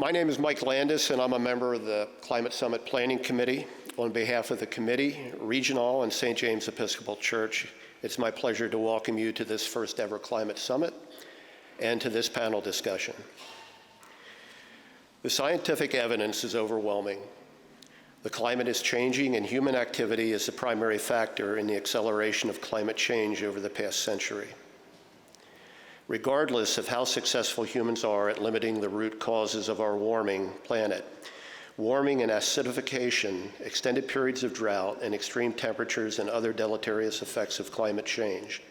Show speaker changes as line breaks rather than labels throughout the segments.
My name is Mike Landis, and I'm a member of the Climate Summit Planning Committee. On behalf of the committee, Regional, and St. James Episcopal Church, it's my pleasure to welcome you to this first ever Climate Summit and to this panel discussion. The scientific evidence is overwhelming. The climate is changing, and human activity is the primary factor in the acceleration of climate change over the past century. Regardless of how successful humans are at limiting the root causes of our warming planet, warming and acidification, extended periods of drought, and extreme temperatures and other deleterious effects of climate change,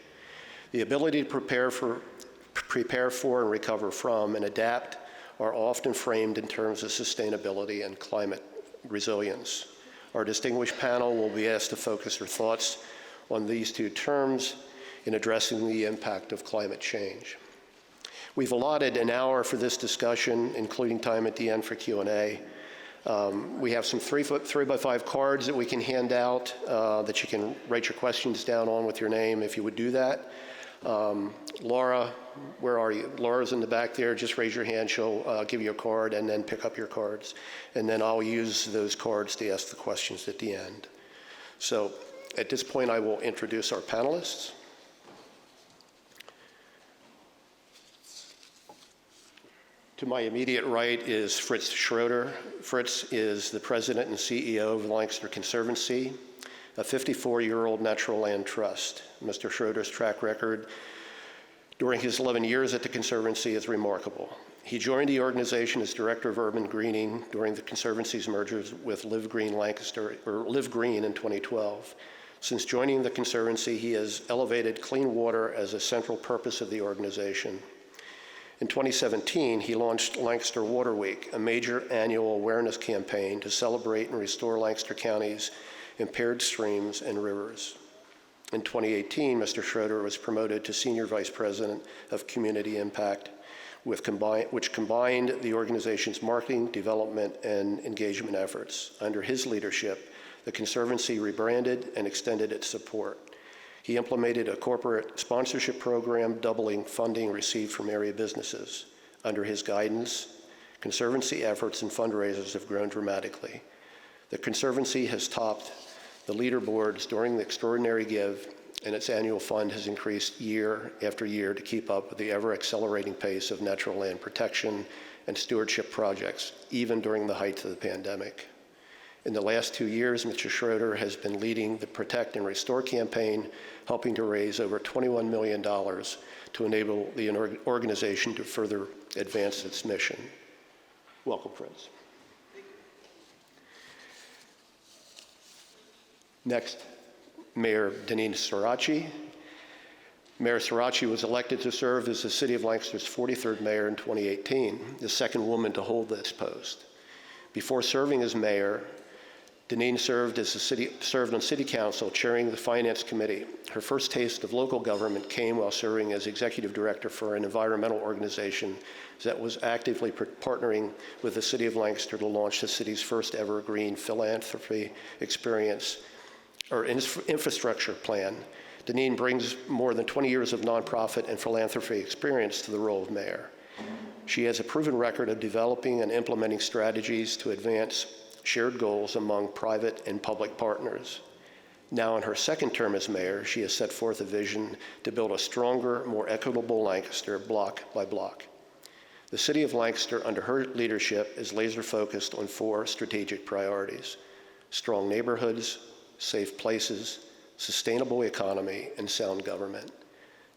the ability to prepare for and recover from and adapt are often framed in terms of sustainability and climate resilience. Our distinguished panel will be asked to focus their thoughts on these two terms in addressing the impact of climate change. We've allotted an hour for this discussion, including time at the end for Q&A. We have some 3x5 cards that we can hand out that you can write your questions down on with your name if you would do that. Laura, where are you? Laura's in the back there. Just raise your hand. She'll give you a card and then pick up your cards. And then I'll use those cards to ask the questions at the end. So at this point, I will introduce our panelists. To my immediate right is Fritz Schroeder. Fritz is the president and CEO of the Lancaster Conservancy, a 54-year-old natural land trust. Mr. Schroeder's track record during his 11 years at the Conservancy is remarkable. He joined the organization as Director of Urban Greening during the Conservancy's mergers with Live Green in 2012. Since joining the Conservancy, he has elevated clean water as a central purpose of the organization. In 2017, he launched Lancaster Water Week, a major annual awareness campaign to celebrate and restore Lancaster County's impaired streams and rivers. In 2018, Mr. Schroeder was promoted to Senior Vice President of Community Impact, which combined the organization's marketing, development, and engagement efforts. Under his leadership, the Conservancy rebranded and extended its support. He implemented a corporate sponsorship program, doubling funding received from area businesses. Under his guidance, Conservancy efforts and fundraisers have grown dramatically. The Conservancy has topped the leaderboards during the Extraordinary Give, and its annual fund has increased year after year to keep up with the ever-accelerating pace of natural land protection and stewardship projects, even during the height of the pandemic. In the last 2 years, Mr. Schroeder has been leading the Protect and Restore campaign, helping to raise over $21 million to enable the organization to further advance its mission. Welcome, Fritz. Next, Mayor Danene Sorace. Mayor Sorace was elected to serve as the City of Lancaster's 43rd mayor in 2018, the second woman to hold this post. Before serving as mayor, Danene served on City Council, chairing the Finance Committee. Her first taste of local government came while serving as Executive Director for an environmental organization that was actively partnering with the City of Lancaster to launch the city's first ever green philanthropy infrastructure plan. Danene brings more than 20 years of nonprofit and philanthropy experience to the role of mayor. She has a proven record of developing and implementing strategies to advance shared goals among private and public partners. Now in her second term as mayor, she has set forth a vision to build a stronger, more equitable Lancaster block by block. The City of Lancaster, under her leadership, is laser focused on 4 strategic priorities: strong neighborhoods, safe places, sustainable economy, and sound government.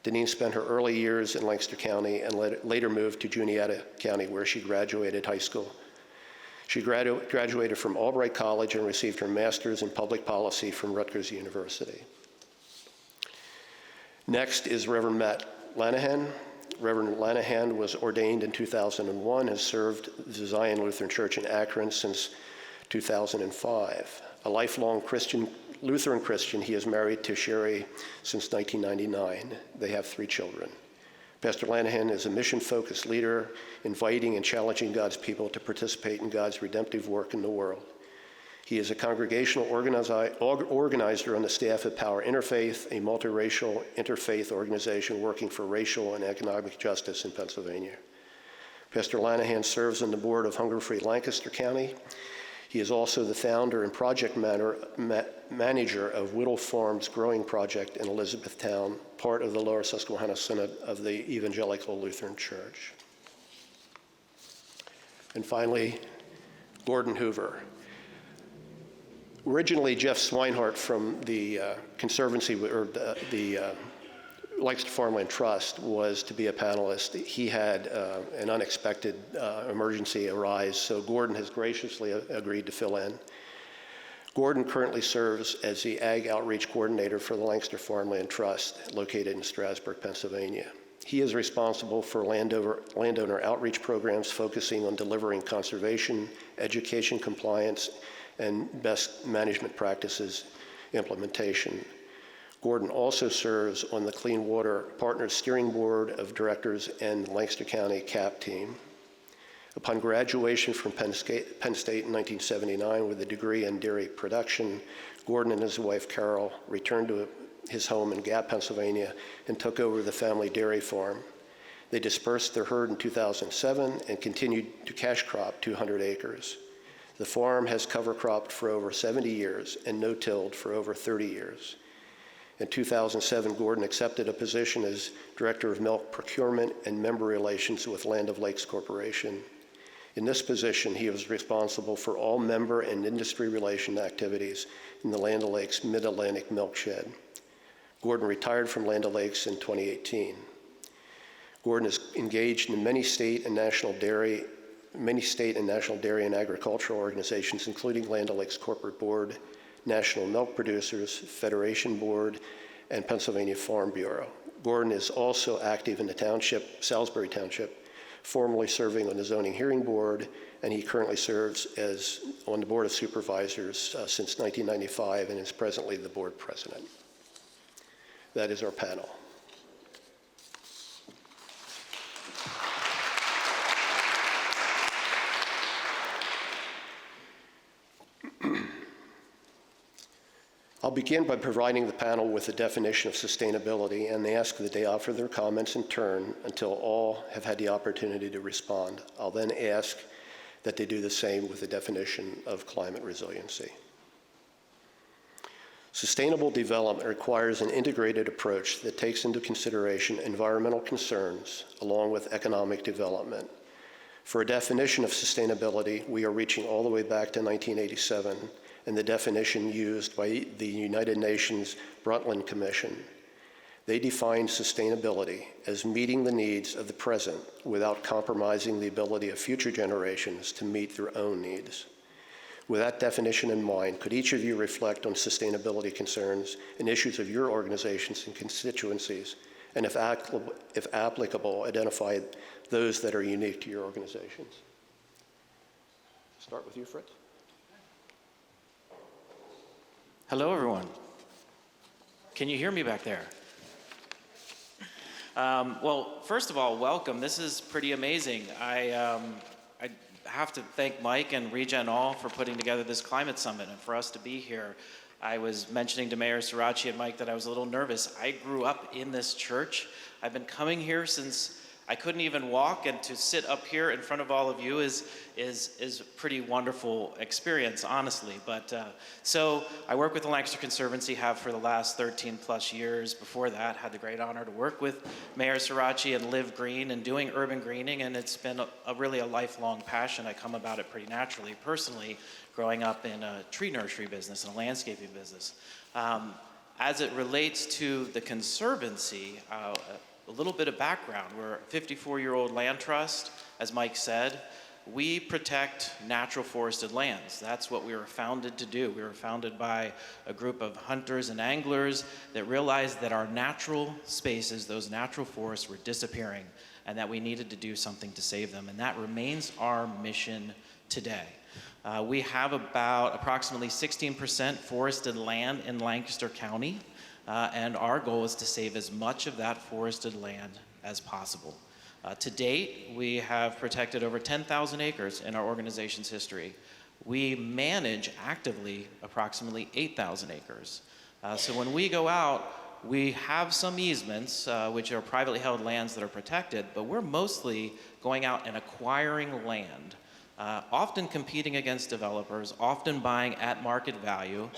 Danene spent her early years in Lancaster County and later moved to Juniata County, where she graduated high school. She graduated from Albright College and received her master's in public policy from Rutgers University. Next is Reverend Matt Lenahan. Reverend Lenahan was ordained in 2001, has served the Zion Lutheran Church in Akron since 2005. A lifelong Lutheran Christian, he is married to Sherry since 1999. They have 3 children. Pastor Lenahan is a mission-focused leader, inviting and challenging God's people to participate in God's redemptive work in the world. He is a congregational organizer on the staff of Power Interfaith, a multiracial interfaith organization working for racial and economic justice in Pennsylvania. Pastor Lenahan serves on the board of Hunger Free Lancaster County. He is also the founder and project manager of Wittel Farms Growing Project in Elizabethtown, part of the Lower Susquehanna Synod of the Evangelical Lutheran Church. And finally, Gordon Hoover. Originally, Jeff Swinehart from the Conservancy, or the Lancaster Farmland Trust, was to be a panelist. He had an unexpected emergency arise, so Gordon has graciously agreed to fill in. Gordon currently serves as the Ag Outreach Coordinator for the Lancaster Farmland Trust, located in Strasburg, Pennsylvania. He is responsible for landowner outreach programs focusing on delivering conservation, education compliance, and best management practices implementation. Gordon also serves on the Clean Water Partners Steering Board of Directors and the Lancaster County CAP team. Upon graduation from Penn State in 1979 with a degree in dairy production, Gordon and his wife Carol returned to his home in Gap, Pennsylvania, and took over the family dairy farm. They dispersed their herd in 2007 and continued to cash crop 200 acres. The farm has cover cropped for over 70 years and no-tilled for over 30 years. In 2007, Gordon accepted a position as Director of Milk Procurement and Member Relations with Land O'Lakes Corporation. In this position, he was responsible for all member and industry relation activities in the Land O'Lakes Mid-Atlantic Milk Shed. Gordon retired from Land O'Lakes in 2018. Gordon is engaged in many state and national dairy and agricultural organizations, including Land O'Lakes Corporate Board, National Milk Producers Federation Board, and Pennsylvania Farm Bureau. Gordon is also active in the township, Salisbury Township, formerly serving on the Zoning Hearing Board, and he currently serves on the Board of Supervisors since 1995 and is presently the board president. That is our panel. I'll begin by providing the panel with a definition of sustainability, and they ask that they offer their comments in turn until all have had the opportunity to respond. I'll then ask that they do the same with the definition of climate resiliency. Sustainable development requires an integrated approach that takes into consideration environmental concerns along with economic development. For a definition of sustainability, we are reaching all the way back to 1987 and the definition used by the United Nations Brundtland Commission. They define sustainability as meeting the needs of the present without compromising the ability of future generations to meet their own needs. With that definition in mind, could each of you reflect on sustainability concerns and issues of your organizations and constituencies, and if applicable, identify those that are unique to your organizations? Start with you, Fritz.
Hello, everyone. Can you hear me back there? Well, first of all, welcome. This is pretty amazing. I have to thank Mike and Regen All for putting together this climate summit and for us to be here. I was mentioning to Mayor Sorace and Mike that I was a little nervous. I grew up in this church. I've been coming here since I couldn't even walk, and to sit up here in front of all of you is a pretty wonderful experience, honestly. But so I work with the Lancaster Conservancy, have for the last 13 plus years. Before that, had the great honor to work with Mayor Sorace and Live Green and doing urban greening, and it's been really a lifelong passion. I come about it pretty naturally, personally, growing up in a tree nursery business and a landscaping business. As it relates to the Conservancy, a little bit of background. We're a 54-year-old land trust, as Mike said. We protect natural forested lands. That's what we were founded to do. We were founded by a group of hunters and anglers that realized that our natural spaces, those natural forests, were disappearing and that we needed to do something to save them. And that remains our mission today. We have about approximately 16% forested land in Lancaster County. And our goal is to save as much of that forested land as possible. To date, we have protected over 10,000 acres in our organization's history. We manage actively approximately 8,000 acres. So when we go out, We have some easements, which are privately held lands that are protected, but we're mostly going out and acquiring land, often competing against developers, often buying at market value.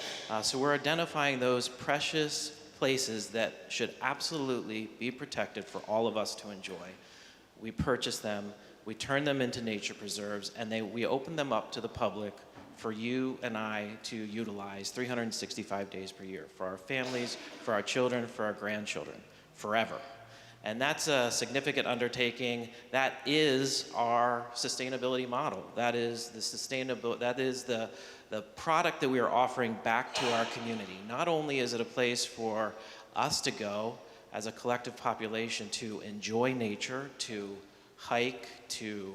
So we're identifying those precious places that should absolutely be protected for all of us to enjoy. We purchase them, we turn them into nature preserves, and we open them up to the public for you and I to utilize 365 days per year, for our families, for our children, for our grandchildren, forever. And that's a significant undertaking. That is our sustainability model. That is the product that we are offering back to our community. Not only is it a place for us to go as a collective population to enjoy nature, to hike, to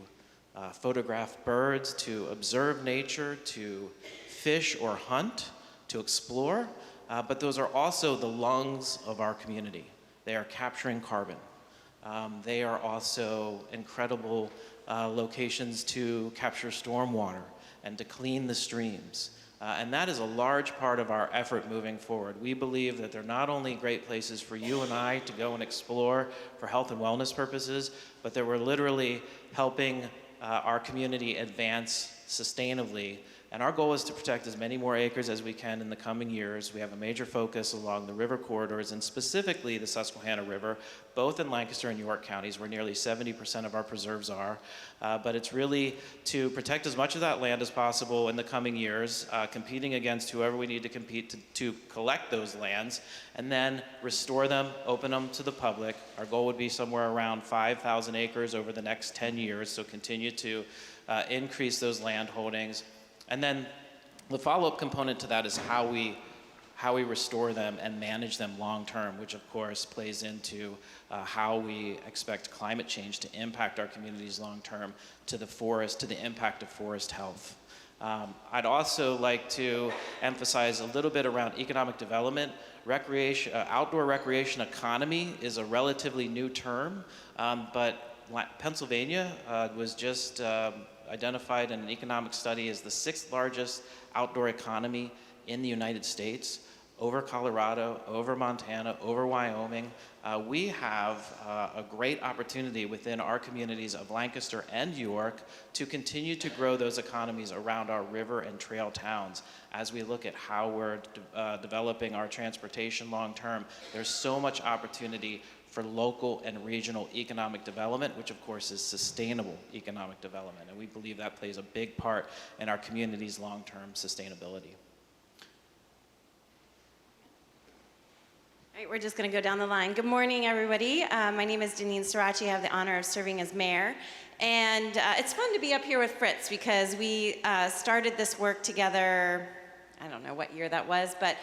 photograph birds, to observe nature, to fish or hunt, to explore, but those are also the lungs of our community. They are capturing carbon. They are also incredible locations to capture stormwater and to clean the streams. And that is a large part of our effort moving forward. We believe that they're not only great places for you and I to go and explore for health and wellness purposes, but that we're literally helping our community advance sustainably. And our goal is to protect as many more acres as we can in the coming years. We have a major focus along the river corridors and specifically the Susquehanna River, both in Lancaster and York counties, where nearly 70% of our preserves are. But it's really to protect as much of that land as possible in the coming years, competing against whoever we need to compete to collect those lands, and then restore them, open them to the public. Our goal would be somewhere around 5,000 acres over the next 10 years, so continue to increase those land holdings. And then the follow-up component to that is how we restore them and manage them long-term, which of course plays into how we expect climate change to impact our communities long-term, to the forest, to the impact of forest health. I'd also like to emphasize a little bit around economic development. Recreation, outdoor recreation economy is a relatively new term, but Pennsylvania was just identified in an economic study as the 6th largest outdoor economy in the United States, over Colorado, over Montana, over Wyoming. We have a great opportunity within our communities of Lancaster and York to continue to grow those economies around our river and trail towns. As we look at how we're developing our transportation long term, there's so much opportunity for local and regional economic development, which of course is sustainable economic development. And we believe that plays a big part in our community's long-term sustainability.
All right, we're just gonna go down the line. Good morning, everybody. My name is Danene Sorace. I have the honor of serving as mayor. And it's fun to be up here with Fritz because we started this work together, I don't know what year that was, but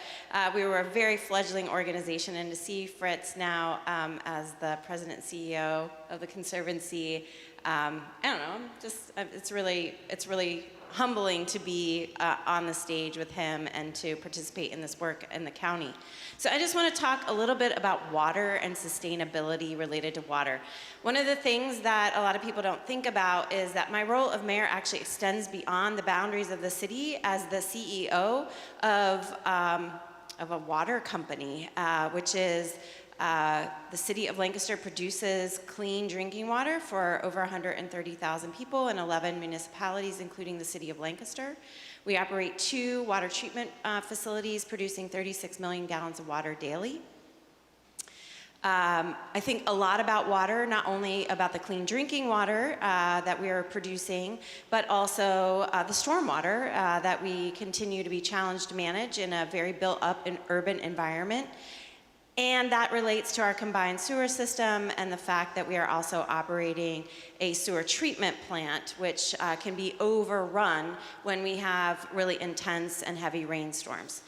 we were a very fledgling organization, and to see Fritz now as the president and CEO of the Conservancy, I don't know, just it's really humbling to be on the stage with him and to participate in this work in the county. So I just want to talk a little bit about water and sustainability related to water. One of the things that a lot of people don't think about is that my role of mayor actually extends beyond the boundaries of the city as the CEO of a water company, which is the city of Lancaster produces clean drinking water for over 130,000 people in 11 municipalities, including the city of Lancaster. We operate 2 water treatment facilities producing 36 million gallons of water daily. I think a lot about water, not only about the clean drinking water that we are producing, but also the stormwater that we continue to be challenged to manage in a very built up and urban environment. And that relates to our combined sewer system and the fact that we are also operating a sewer treatment plant, which can be overrun when we have really intense and heavy rainstorms.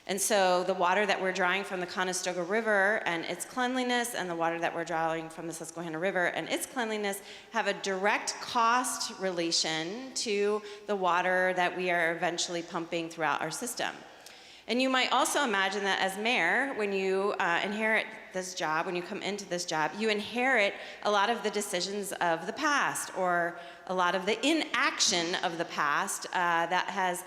And so the water that we're drawing from the Conestoga River and its cleanliness and the water that we're drawing from the Susquehanna River and its cleanliness have a direct cost relation to the water that we are eventually pumping throughout our system. And you might also imagine that as mayor, when you inherit this job, when you come into this job, you inherit a lot of the decisions of the past or a lot of the inaction of the past that has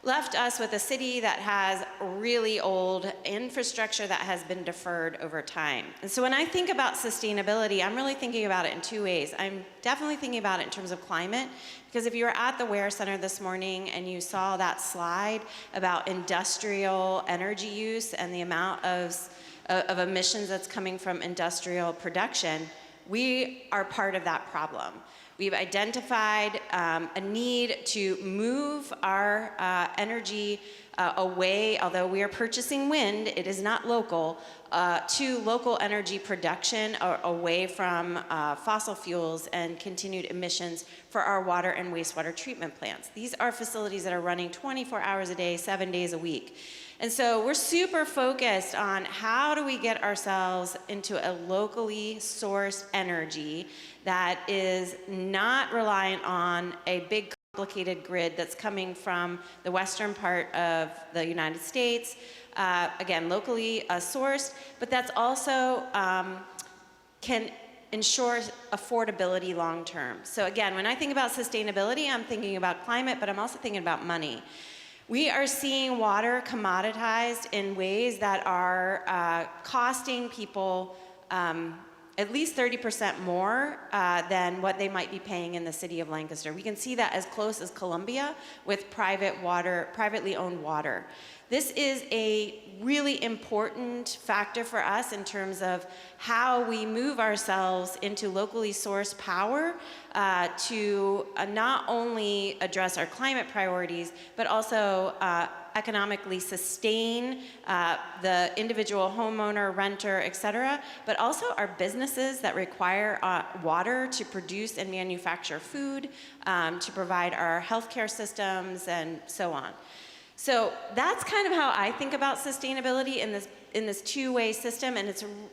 left us with a city that has really old infrastructure that has been deferred over time. And so when I think about sustainability, I'm really thinking about it in two ways. I'm definitely thinking about it in terms of climate, because if you were at the Ware Center this morning and you saw that slide about industrial energy use and the amount of emissions that's coming from industrial production, we are part of that problem. We've identified a need to move our energy away, although we are purchasing wind, it is not local, to local energy production away from fossil fuels and continued emissions for our water and wastewater treatment plants. These are facilities that are running 24 hours a day, 7 days a week. And so we're super focused on how do we get ourselves into a locally sourced energy that is not reliant on a big complicated grid that's coming from the western part of the United States, again, locally sourced, but that's also can ensure affordability long term. So again, when I think about sustainability, I'm thinking about climate, but I'm also thinking about money. We are seeing water commoditized in ways that are costing people at least 30% more than what they might be paying in the city of Lancaster. We can see that as close as Columbia with privately owned water. This is a really important factor for us in terms of how we move ourselves into locally sourced power to not only address our climate priorities, but also economically sustain the individual homeowner, renter, et cetera, but also our businesses that require water to produce and manufacture food, to provide our healthcare systems, and so on. So that's kind of how I think about sustainability in this two-way system, and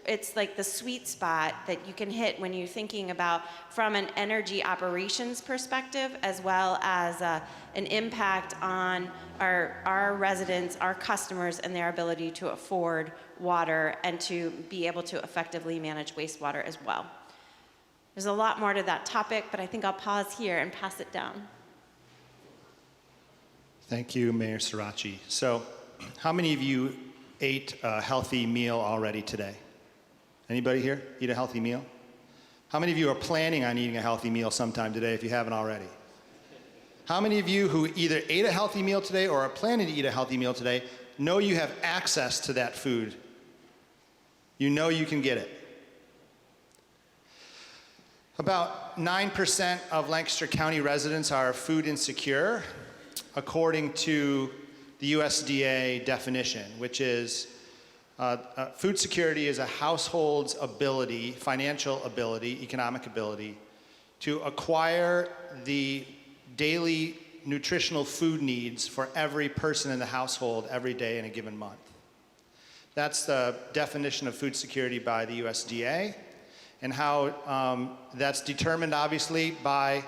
it's like the sweet spot that you can hit when you're thinking about from an energy operations perspective, as well as an impact on our residents, our customers, and their ability to afford water and to be able to effectively manage wastewater as well. There's a lot more to that topic, but I think I'll pause here and pass it down.
Thank you, Mayor Sorace. So, how many of you ate a healthy meal already today? Anybody here eat a healthy meal? How many of you are planning on eating a healthy meal sometime today if you haven't already? How many of you who either ate a healthy meal today or are planning to eat a healthy meal today know you have access to that food? You know you can get it. About 9% of Lancaster County residents are food insecure, according to the USDA definition, which is food security is a household's ability, financial ability, economic ability, to acquire the daily nutritional food needs for every person in the household every day in a given month. That's the definition of food security by the USDA, and how that's determined obviously by,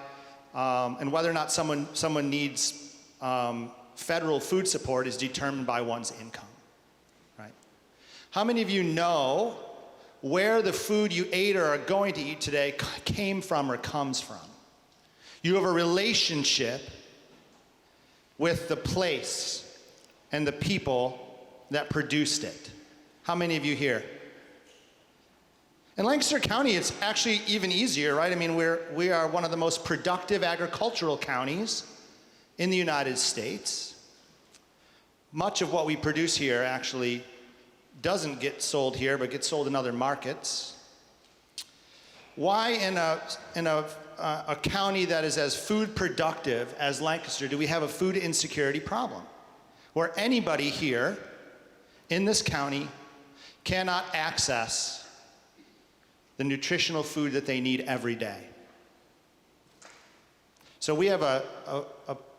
and whether or not someone needs federal food support is determined by one's income, right? How many of you know where the food you ate or are going to eat today came from or comes from? You have a relationship with the place and the people that produced it. How many of you here? In Lancaster County, it's actually even easier, right? I mean, we are one of the most productive agricultural counties in the United States. Much of what we produce here actually doesn't get sold here, but gets sold in other markets. Why in a county that is as food productive as Lancaster do we have a food insecurity problem, where anybody here in this county cannot access the nutritional food that they need every day? So we have a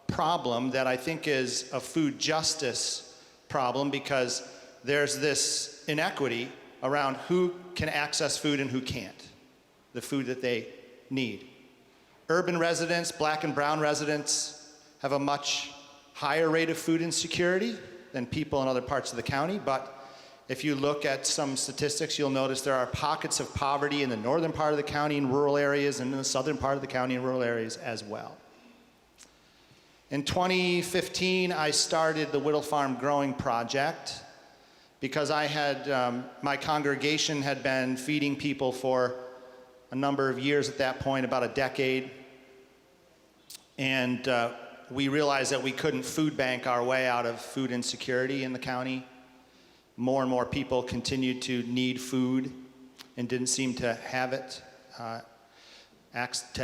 problem that I think is a food justice problem, because there's this inequity around who can access food and who can't, the food that they need. Urban residents, black and brown residents, have a much higher rate of food insecurity than people in other parts of the county, but if you look at some statistics, you'll notice there are pockets of poverty in the northern part of the county in rural areas, and in the southern part of the county in rural areas as well. In 2015, I started the Wittel Farm Growing Project because I had, my congregation had been feeding people for a number of years at that point, about a decade. And we realized that we couldn't food bank our way out of food insecurity in the county. More and more people continued to need food and didn't seem to have it, to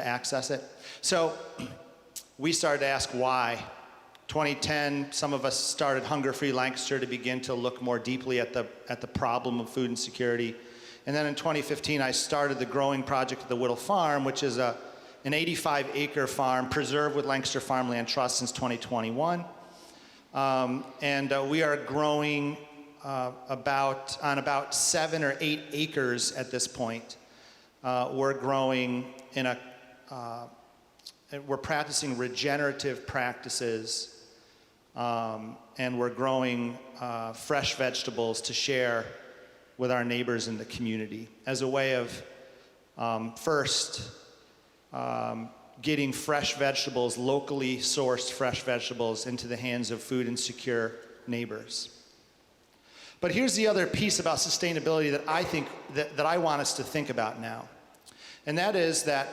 access it. So we started to ask why. 2010, some of us started Hunger Free Lancaster to begin to look more deeply at the problem of food insecurity. And then in 2015, I started the growing project at the Wittel Farm, which is an 85-acre farm preserved with Lancaster Farmland Trust since 2021. We are growing on about 7 or 8 acres at this point. We're growing we're practicing regenerative practices, and we're growing fresh vegetables to share with our neighbors in the community as a way of getting fresh vegetables, locally sourced fresh vegetables, into the hands of food insecure neighbors. But here's the other piece about sustainability that I think that I want us to think about now. And that is that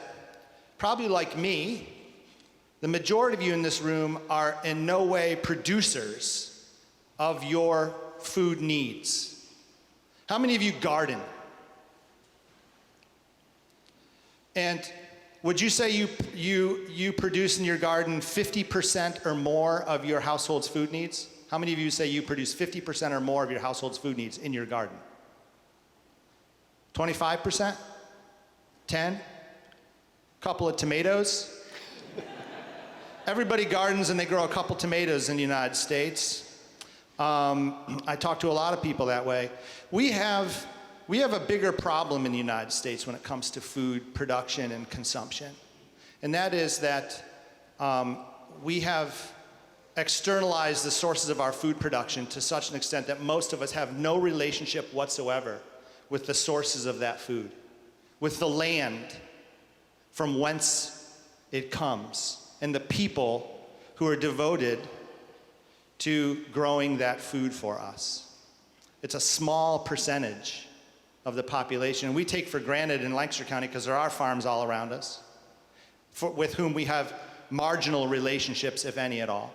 probably like me, the majority of you in this room are in no way producers of your food needs. How many of you garden? And would you say you produce in your garden 50% or more of your household's food needs? How many of you say you produce 50% or more of your household's food needs in your garden? 25%? 10? Couple of tomatoes? Everybody gardens and they grow a couple tomatoes in the United States. I talk to a lot of people that way. We have a bigger problem in the United States when it comes to food production and consumption. And that is that we have externalized the sources of our food production to such an extent that most of us have no relationship whatsoever with the sources of that food, with the land from whence it comes, and the people who are devoted to growing that food for us. It's a small percentage of the population. We take for granted in Lancaster County, because there are farms all around us, with whom we have marginal relationships, if any at all.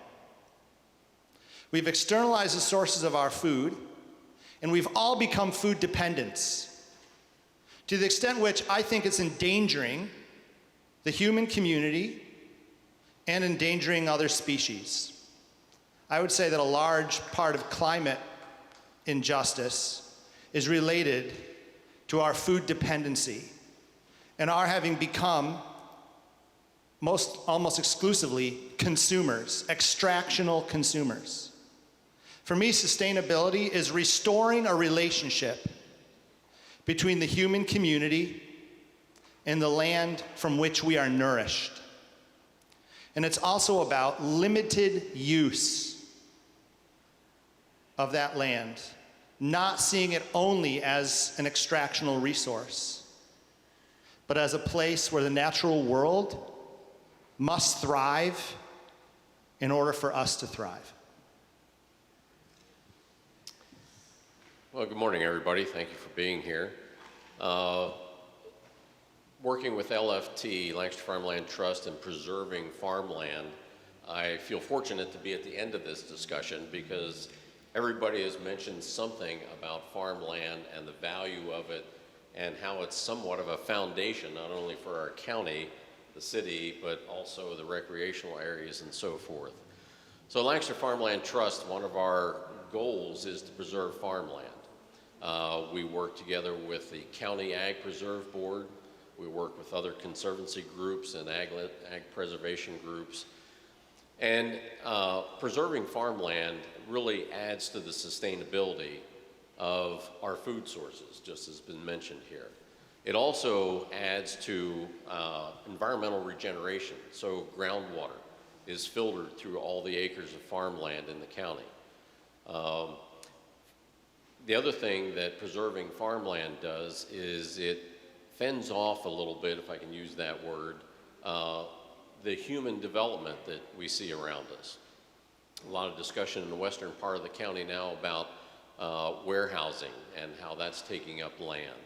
We've externalized the sources of our food, and we've all become food dependents, to the extent which I think it's endangering the human community and endangering other species. I would say that a large part of climate injustice is related to our food dependency and our having become almost exclusively consumers, extractional consumers. For me, sustainability is restoring a relationship between the human community and the land from which we are nourished. And it's also about limited use of that land, not seeing it only as an extractional resource, but as a place where the natural world must thrive in order for us to thrive.
Well, good morning, everybody. Thank you for being here. Working with LFT, Lancaster Farmland Trust, and preserving farmland, I feel fortunate to be at the end of this discussion because everybody has mentioned something about farmland and the value of it and how it's somewhat of a foundation, not only for our county, the city, but also the recreational areas and so forth. So Lancaster Farmland Trust, one of our goals is to preserve farmland. We work together with the County Ag Preserve Board. We work with other conservancy groups and ag preservation groups. And preserving farmland really adds to the sustainability of our food sources, just as has been mentioned here. It also adds to environmental regeneration. So groundwater is filtered through all the acres of farmland in the county. The other thing that preserving farmland does is it fends off a little bit, if I can use that word, the human development that we see around us. A lot of discussion in the western part of the county now about warehousing and how that's taking up land.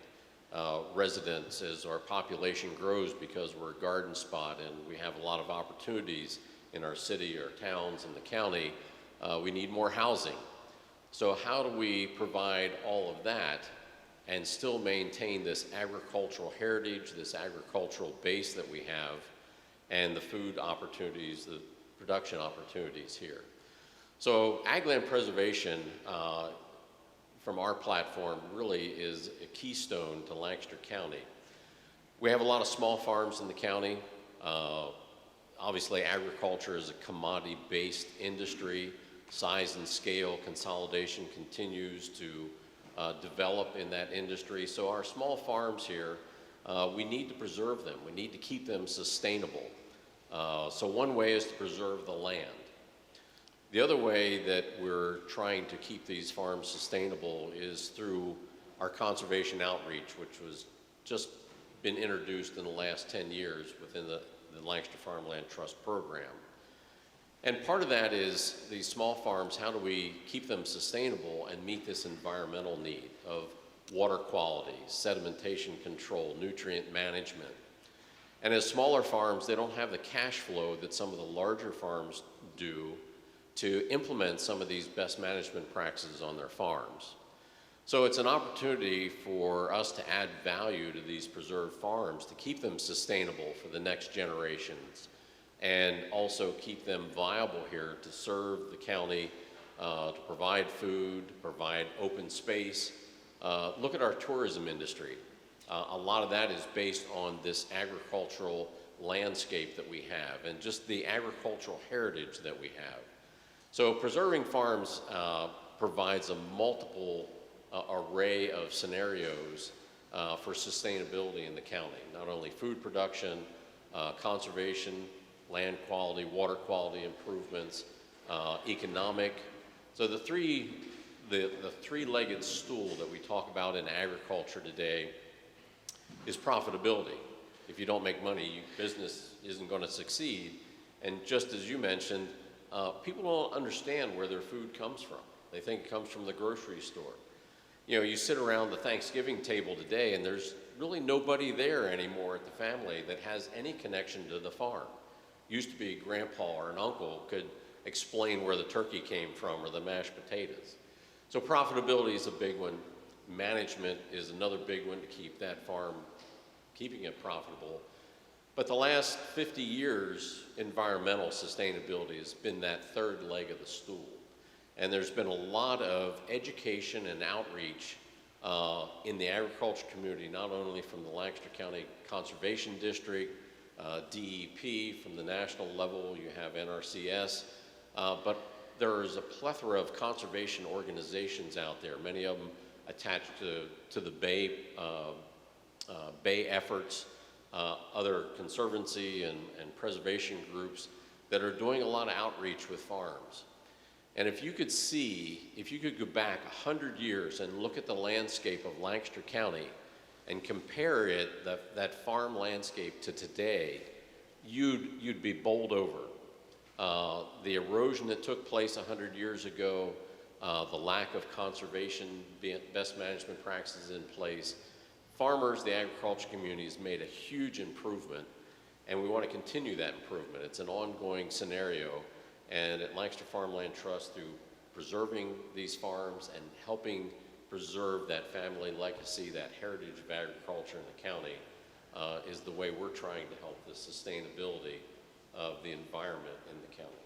Residents, as our population grows because we're a garden spot and we have a lot of opportunities in our city or towns and the county, we need more housing. So how do we provide all of that and still maintain this agricultural heritage, this agricultural base that we have, and the food opportunities, the production opportunities here? So ag land preservation from our platform really is a keystone to Lancaster County. We have a lot of small farms in the county. Obviously, agriculture is a commodity-based industry. Size and scale consolidation continues to develop in that industry. So our small farms here, we need to preserve them. We need to keep them sustainable. So one way is to preserve the land. The other way that we're trying to keep these farms sustainable is through our conservation outreach, which was just been introduced in the last 10 years within the Lancaster Farmland Trust program. And part of that is these small farms, how do we keep them sustainable and meet this environmental need of water quality, sedimentation control, nutrient management. And as smaller farms, they don't have the cash flow that some of the larger farms do to implement some of these best management practices on their farms. So it's an opportunity for us to add value to these preserved farms, to keep them sustainable for the next generations, and also keep them viable here to serve the county, to provide food, to provide open space. Look at our tourism industry. A lot of that is based on this agricultural landscape that we have and just the agricultural heritage that we have. So preserving farms provides a multiple array of scenarios for sustainability in the county, not only food production, conservation, land quality, water quality improvements, economic. So the three-legged stool that we talk about in agriculture today is profitability. If you don't make money, your business isn't going to succeed. And just as you mentioned, people don't understand where their food comes from. They think it comes from the grocery store. You know, you sit around the Thanksgiving table today and there's really nobody there anymore at the family that has any connection to the farm. Used to be grandpa or an uncle could explain where the turkey came from or the mashed potatoes. So profitability is a big one. Management is another big one to keep that farm, keeping it profitable. But the last 50 years, environmental sustainability has been that third leg of the stool. And there's been a lot of education and outreach in the agriculture community, not only from the Lancaster County Conservation District, DEP, from the national level, you have NRCS, but there is a plethora of conservation organizations out there, many of them attached to the Bay efforts, other Conservancy and preservation groups that are doing a lot of outreach with farms. And if you could go back 100 years and look at the landscape of Lancaster County and compare it, that farm landscape to today, you'd be bowled over. The erosion that took place 100 years ago, the lack of conservation, best management practices in place. Farmers, the agriculture community has made a huge improvement, and we want to continue that improvement. It's an ongoing scenario, and at Lancaster Farmland Trust, through preserving these farms and helping preserve that family legacy, that heritage of agriculture in the county, is the way we're trying to help the sustainability of the environment in the county.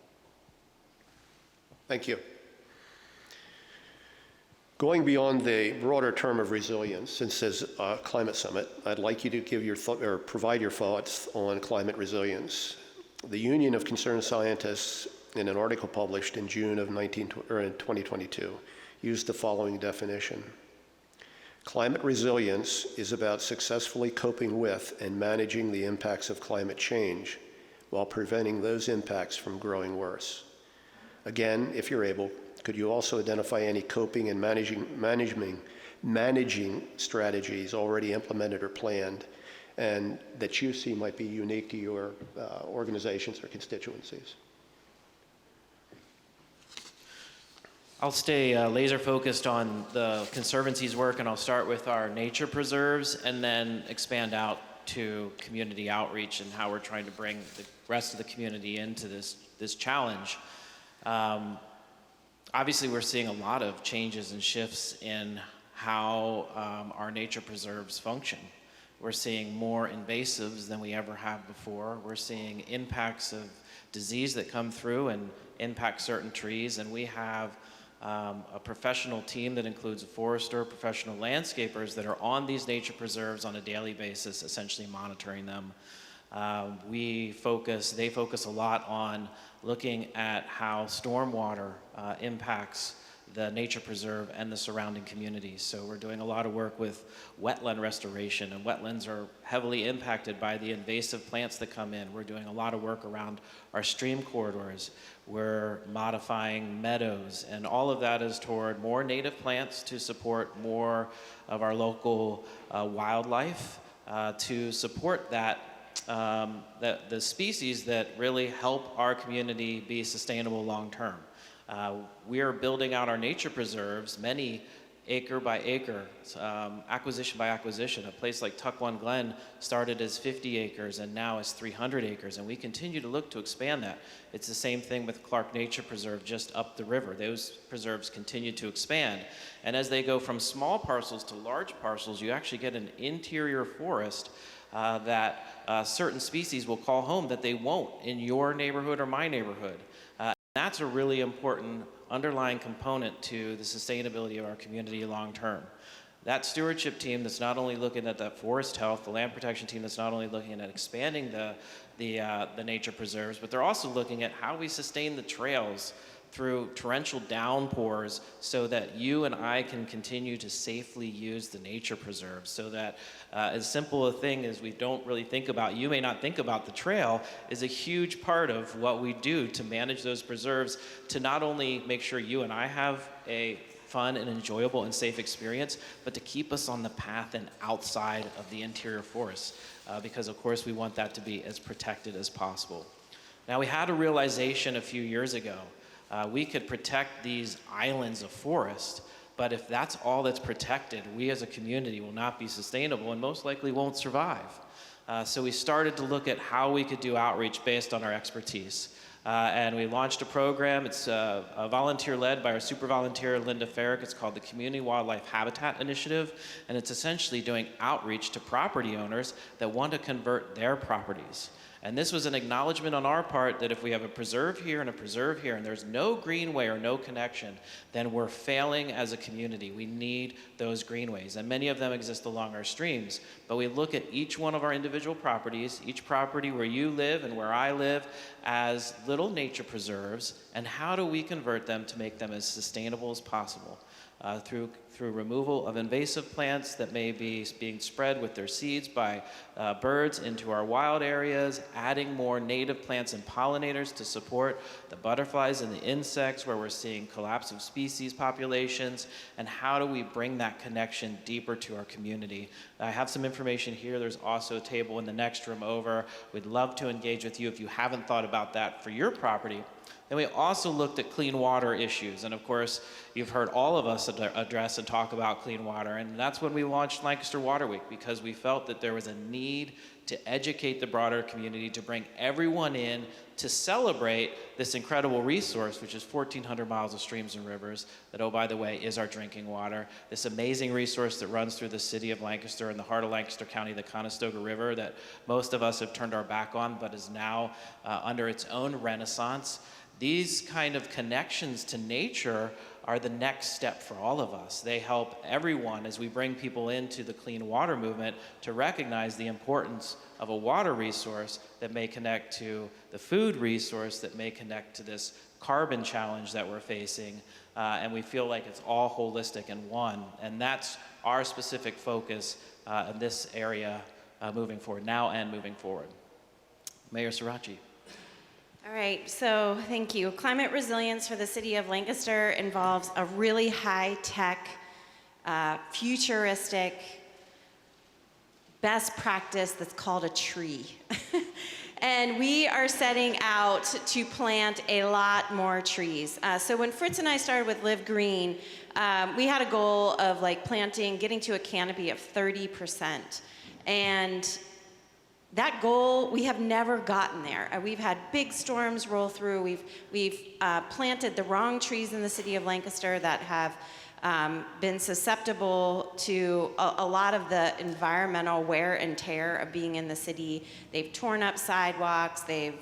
Thank you. Going beyond the broader term of resilience, since this is a climate summit, I'd like you to give your provide your thoughts on climate resilience. The Union of Concerned Scientists, in an article published in June of 2022, used the following definition. Climate resilience is about successfully coping with and managing the impacts of climate change while preventing those impacts from growing worse. Again, if you're able, could you also identify any coping and managing strategies already implemented or planned, and that you see might be unique to your organizations or constituencies?
I'll stay laser focused on the Conservancy's work, and I'll start with our nature preserves and then expand out to community outreach and how we're trying to bring the rest of the community into this challenge. Obviously, we're seeing a lot of changes and shifts in how our nature preserves function. We're seeing more invasives than we ever have before. We're seeing impacts of disease that come through and impact certain trees, and we have a professional team that includes a forester, professional landscapers that are on these nature preserves on a daily basis, essentially monitoring them. They focus a lot on looking at how stormwater impacts the nature preserve and the surrounding communities. So we're doing a lot of work with wetland restoration, and wetlands are heavily impacted by the invasive plants that come in. We're doing a lot of work around our stream corridors. We're modifying meadows, and all of that is toward more native plants to support more of our local wildlife, to support the species that really help our community be sustainable long term. We are building out our nature preserves, many acre by acre, acquisition by acquisition. A place like Tuckwon Glen started as 50 acres and now is 300 acres, and we continue to look to expand that. It's the same thing with Clark Nature Preserve just up the river. Those preserves continue to expand. And as they go from small parcels to large parcels, you actually get an interior forest that certain species will call home that they won't in your neighborhood or my neighborhood. That's a really important underlying component to the sustainability of our community long term. That stewardship team that's not only looking at that forest health, the land protection team that's not only looking at expanding the nature preserves, but they're also looking at how we sustain the trails through torrential downpours so that you and I can continue to safely use the nature preserve, so that as simple a thing as we don't really think about, you may not think about the trail, is a huge part of what we do to manage those preserves, to not only make sure you and I have a fun and enjoyable and safe experience, but to keep us on the path and outside of the interior forest, because of course we want that to be as protected as possible. Now, we had a realization a few years ago. We could protect these islands of forest, but if that's all that's protected, we as a community will not be sustainable and most likely won't survive. So we started to look at how we could do outreach based on our expertise. And we launched a program. It's a volunteer-led by our super volunteer, Linda Farrick. It's called the Community Wildlife Habitat Initiative, and it's essentially doing outreach to property owners that want to convert their properties. And this was an acknowledgement on our part that if we have a preserve here and a preserve here and there's no greenway or no connection, then we're failing as a community. We need those greenways, and many of them exist along our streams. But we look at each one of our individual properties, each property where you live and where I live, as little nature preserves, and how do we convert them to make them as sustainable as possible? Through removal of invasive plants that may be being spread with their seeds by birds into our wild areas, adding more native plants and pollinators to support the butterflies and the insects where we're seeing collapse of species populations, and how do we bring that connection deeper to our community? I have some information here. There's also a table in the next room over. We'd love to engage with you if you haven't thought about that for your property. Then we also looked at clean water issues, and of course, you've heard all of us address and talk about clean water, and that's when we launched Lancaster Water Week, because we felt that there was a need to educate the broader community, to bring everyone in to celebrate this incredible resource, which is 1,400 miles of streams and rivers that, oh, by the way, is our drinking water. This amazing resource that runs through the city of Lancaster and the heart of Lancaster County, the Conestoga River, that most of us have turned our back on, but is now under its own renaissance. These kind of connections to nature are the next step for all of us. They help everyone as we bring people into the clean water movement to recognize the importance of a water resource that may connect to the food resource that may connect to this carbon challenge that we're facing. And we feel like it's all holistic in one. And that's our specific focus in this area moving forward, now and moving forward. Mayor Sorace.
All right, so thank you. Climate resilience for the city of Lancaster involves a really high-tech, futuristic best practice that's called a tree. And we are setting out to plant a lot more trees. So when Fritz and I started with Live Green, we had a goal of like getting to a canopy of 30%. And that goal, we have never gotten there. We've had big storms roll through. We've planted the wrong trees in the city of Lancaster that have been susceptible to a lot of the environmental wear and tear of being in the city. They've torn up sidewalks, they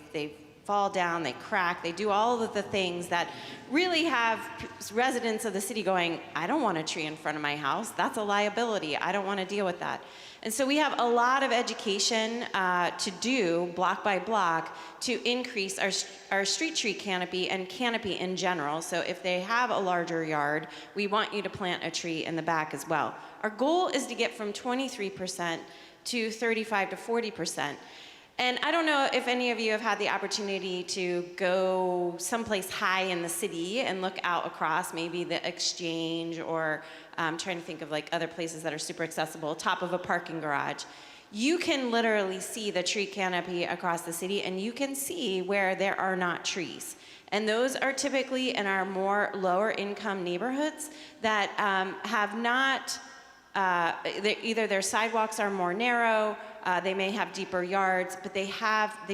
fall down, they crack, they do all of the things that really have residents of the city going, I don't want a tree in front of my house. That's a liability. I don't want to deal with that. And so we have a lot of education to do block by block to increase our street tree canopy and canopy in general. So if they have a larger yard, we want you to plant a tree in the back as well. Our goal is to get from 23% to 35 to 40%. And I don't know if any of you have had the opportunity to go someplace high in the city and look out across maybe the Exchange or trying to think of like other places that are super accessible, top of a parking garage. You can literally see the tree canopy across the city, and you can see where there are not trees. And those are typically in our more lower income neighborhoods that have not, either their sidewalks are more narrow, they may have deeper yards, but they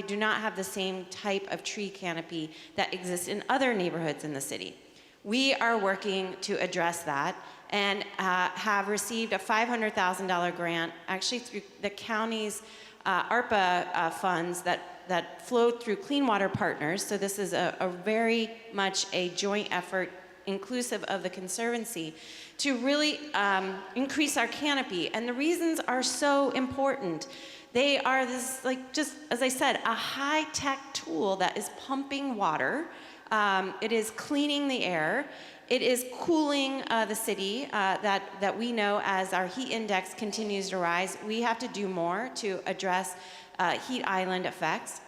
do not have the same type of tree canopy that exists in other neighborhoods in the city. We are working to address that and have received a $500,000 grant, actually through the county's ARPA funds that flowed through Clean Water Partners. So this is a very much a joint effort, inclusive of the Conservancy, to really increase our canopy. And the reasons are so important. They are this, like, just as I said, a high-tech tool that is pumping water. It is cleaning the air. It is cooling the city that we know as our heat index continues to rise. We have to do more to address heat island effects.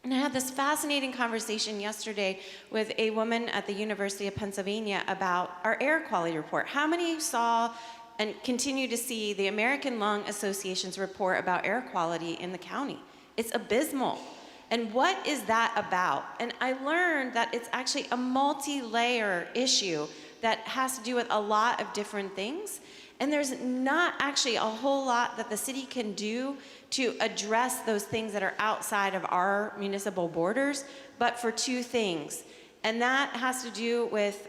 And I had this fascinating conversation yesterday with a woman at the University of Pennsylvania about our air quality report. How many saw and continue to see the American Lung Association's report about air quality in the county? It's abysmal. And what is that about? And I learned that it's actually a multi-layer issue that has to do with a lot of different things. And there's not actually a whole lot that the city can do to address those things that are outside of our municipal borders, but for two things. And that has to do with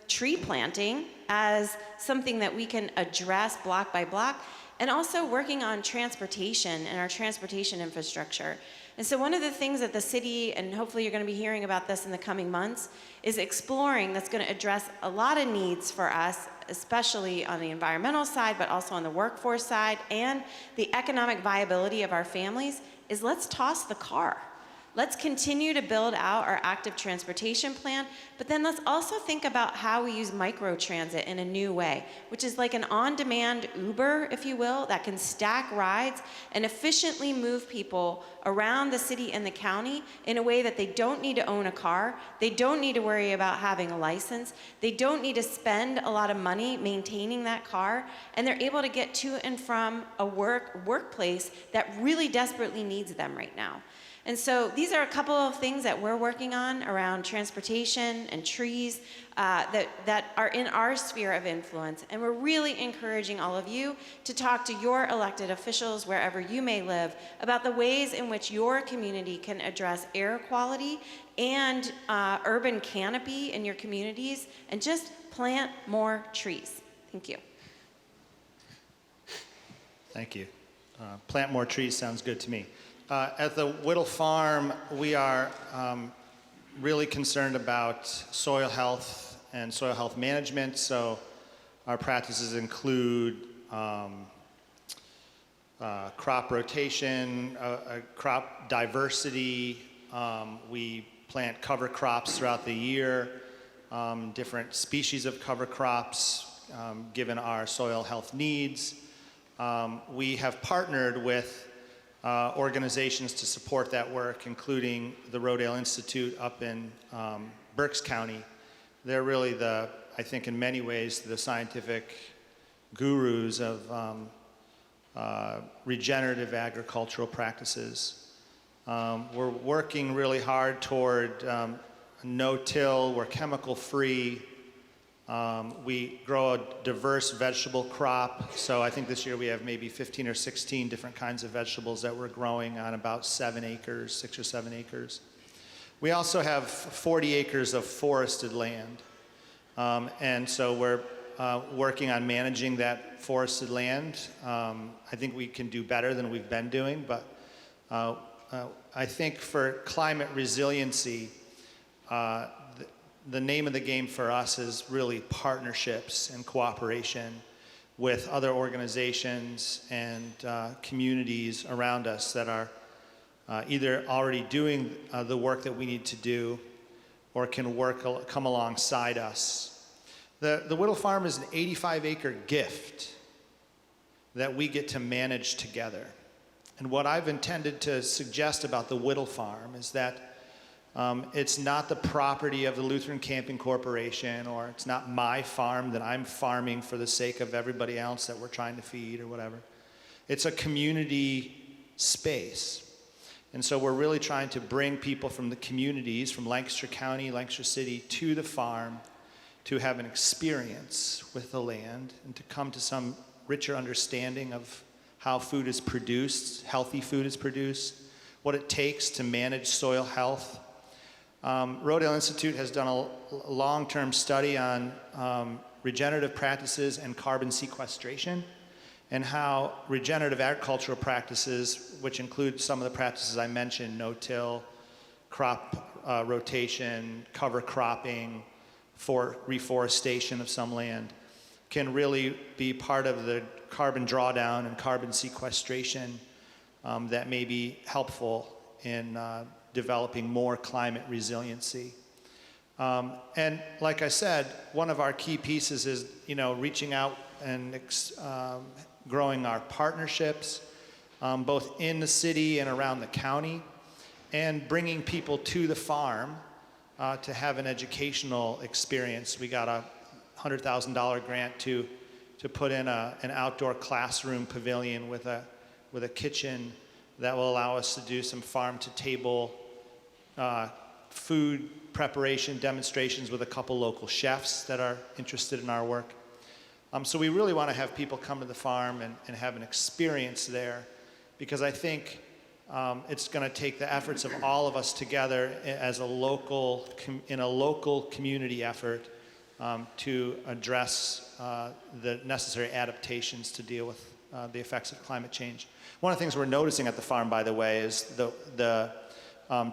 tree planting as something that we can address block by block, and also working on transportation and our transportation infrastructure. And so one of the things that the city, and hopefully you're going to be hearing about this in the coming months, is exploring that's going to address a lot of needs for us, especially on the environmental side, but also on the workforce side and the economic viability of our families, is let's toss the car. Let's continue to build out our active transportation plan, but then let's also think about how we use microtransit in a new way, which is like an on-demand Uber, if you will, that can stack rides and efficiently move people around the city and the county in a way that they don't need to own a car, they don't need to worry about having a license, they don't need to spend a lot of money maintaining that car, and they're able to get to and from a workplace that really desperately needs them right now. And so these are a couple of things that we're working on around transportation and trees that are in our sphere of influence. And we're really encouraging all of you to talk to your elected officials wherever you may live about the ways in which your community can address air quality and urban canopy in your communities, and just plant more trees. Thank you.
Thank you. Plant more trees sounds good to me. At the Wittel farm, we are really concerned about soil health and soil health management. So our practices include crop rotation, crop diversity. We plant cover crops throughout the year, different species of cover crops, given our soil health needs. We have partnered with organizations to support that work, including the Rodale Institute up in Berks County. They're really I think in many ways, the scientific gurus of regenerative agricultural practices. We're working really hard toward no-till, we're chemical-free. We grow a diverse vegetable crop, so I think this year we have maybe 15 or 16 different kinds of vegetables that we're growing on about 7 acres, 6 or 7 acres. We also have 40 acres of forested land, and so we're working on managing that forested land. I think we can do better than we've been doing, but I think for climate resiliency, the name of the game for us is really partnerships and cooperation with other organizations and communities around us that are either already doing the work that we need to do or can come alongside us. The Wittel Farm is an 85-acre gift that we get to manage together. And what I've intended to suggest about the Wittel Farm is that it's not the property of the Lutheran Camping Corporation, or it's not my farm that I'm farming for the sake of everybody else that we're trying to feed or whatever. It's a community space. And so we're really trying to bring people from the communities, from Lancaster County, Lancaster City, to the farm to have an experience with the land and to come to some richer understanding of how food is produced, healthy food is produced, what it takes to manage soil health. Wittel Institute has done a long-term study on regenerative practices and carbon sequestration, and how regenerative agricultural practices, which include some of the practices I mentioned, no-till, crop rotation, cover cropping, for reforestation of some land, can really be part of the carbon drawdown and carbon sequestration that may be helpful in developing more climate resiliency. And like I said, one of our key pieces is, reaching out and growing our partnerships, both in the city and around the county, and bringing people to the farm to have an educational experience. We got a $100,000 grant to put in an outdoor classroom pavilion with a kitchen that will allow us to do some farm-to-table food preparation demonstrations with a couple local chefs that are interested in our work. So we really want to have people come to the farm and have an experience there, because I think it's going to take the efforts of all of us together as in a local community effort to address the necessary adaptations to deal with the effects of climate change. One of the things we're noticing at the farm, by the way, is the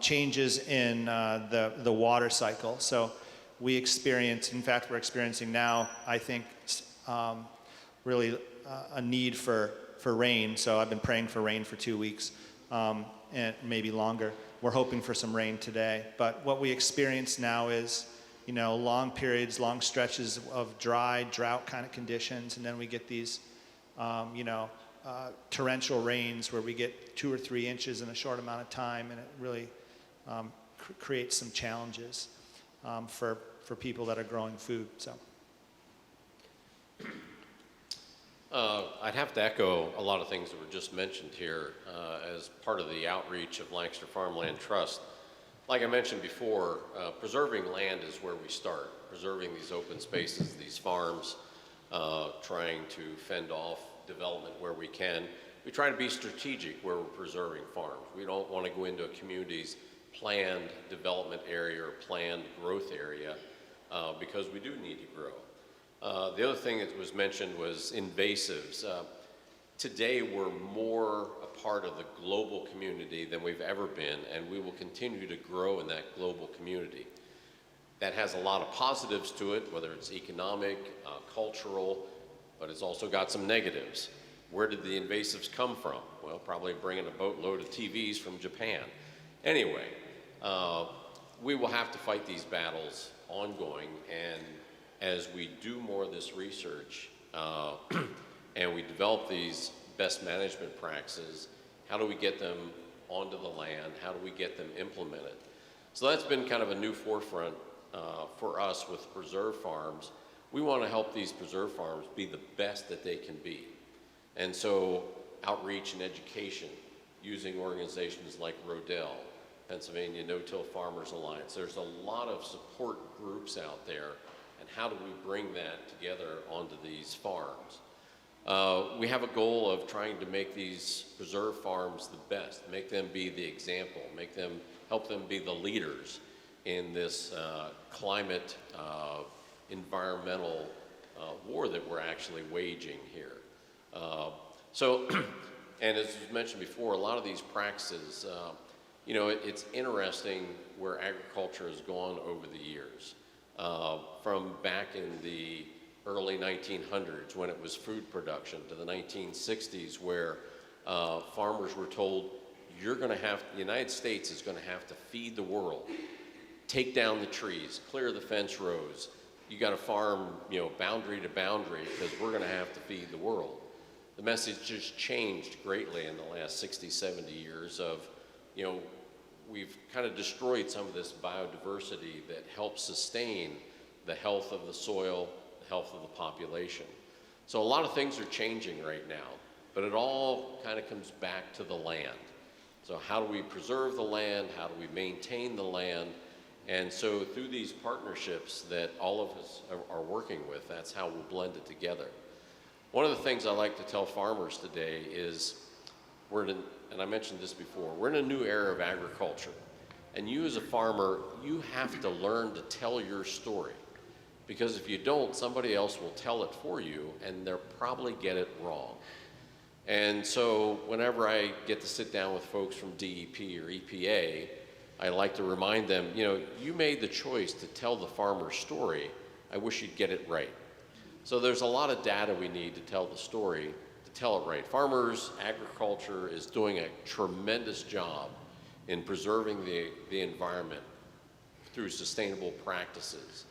changes in the water cycle. So we're experiencing now, I think, really a need for rain. So I've been praying for rain for 2 weeks, and maybe longer. We're hoping for some rain today. But what we experience now is, long periods, long stretches of drought kind of conditions, and then we get these, torrential rains where we get 2 or 3 inches in a short amount of time, and it really creates some challenges for people that are growing food. So.
I'd have to echo a lot of things that were just mentioned here as part of the outreach of Lancaster Farmland Trust. Like I mentioned before, preserving land is where we start. Preserving these open spaces, these farms, trying to fend off development where we can. We try to be strategic where we're preserving farms. We don't want to go into a community's planned development area or planned growth area because we do need to grow. The other thing that was mentioned was invasives. Today we're more a part of the global community than we've ever been, and we will continue to grow in that global community. That has a lot of positives to it, whether it's economic, cultural, but it's also got some negatives. Where did the invasives come from? Well, probably bringing a boatload of TVs from Japan. Anyway, we will have to fight these battles ongoing, and as we do more of this research and we develop these best management practices, how do we get them onto the land? How do we get them implemented? So that's been kind of a new forefront for us with preserve farms. We want to help these preserve farms be the best that they can be. And so outreach and education using organizations like Wittel, Pennsylvania No-Till Farmers Alliance. There's a lot of support groups out there, and how do we bring that together onto these farms? We have a goal of trying to make these preserve farms the best, make them be the example, help them be the leaders in this climate environmental war that we're actually waging here. And as was mentioned before, a lot of these practices, you know, it's interesting where agriculture has gone over the years. From back in the early 1900s when it was food production to the 1960s where farmers were told, the United States is going to have to feed the world. Take down the trees, clear the fence rows. You got to farm, you know, boundary to boundary because we're going to have to feed the world. The message just changed greatly in the last 60, 70 years of, you know, we've kind of destroyed some of this biodiversity that helps sustain the health of the soil, the health of the population. So a lot of things are changing right now, but it all kind of comes back to the land. So how do we preserve the land? How do we maintain the land? And so through these partnerships that all of us are working with, that's how we'll blend it together. One of the things I like to tell farmers today is and I mentioned this before, we're in a new era of agriculture. And you as a farmer, you have to learn to tell your story. Because if you don't, somebody else will tell it for you, and they'll probably get it wrong. And so whenever I get to sit down with folks from DEP or EPA, I like to remind them, you know, you made the choice to tell the farmer's story. I wish you'd get it right. So there's a lot of data we need to tell the story, to tell it right. Farmers, agriculture is doing a tremendous job in preserving the environment through sustainable practices,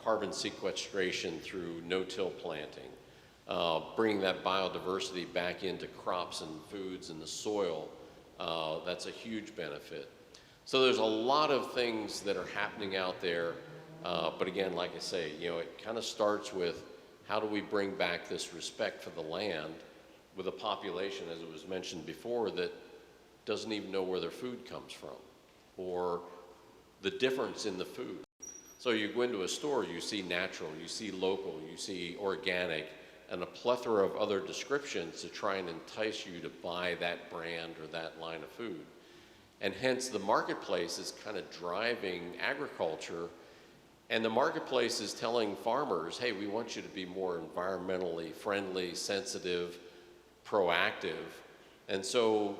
carbon sequestration through no-till planting, bringing that biodiversity back into crops and foods and the soil. That's a huge benefit. So there's a lot of things that are happening out there, but again, like I say, you know, it kind of starts with how do we bring back this respect for the land with a population, as it was mentioned before, that doesn't even know where their food comes from or the difference in the food. So you go into a store, you see natural, you see local, you see organic, and a plethora of other descriptions to try and entice you to buy that brand or that line of food. And hence the marketplace is kind of driving agriculture, and the marketplace is telling farmers, hey, we want you to be more environmentally friendly, sensitive, proactive. And so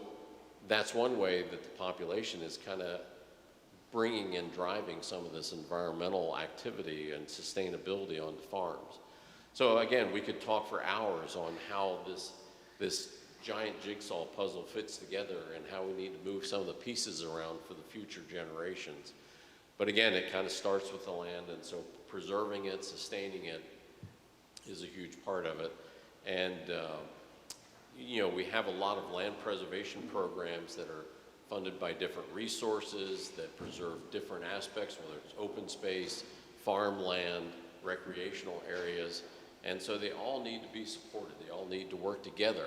that's one way that the population is kind of bringing and driving some of this environmental activity and sustainability onto farms. So again, we could talk for hours on how this giant jigsaw puzzle fits together and how we need to move some of the pieces around for the future generations. But again, it kind of starts with the land, and so preserving it, sustaining it is a huge part of it. And you know, we have a lot of land preservation programs that are funded by different resources that preserve different aspects, whether it's open space, farmland, recreational areas. And so they all need to be supported. They all need to work together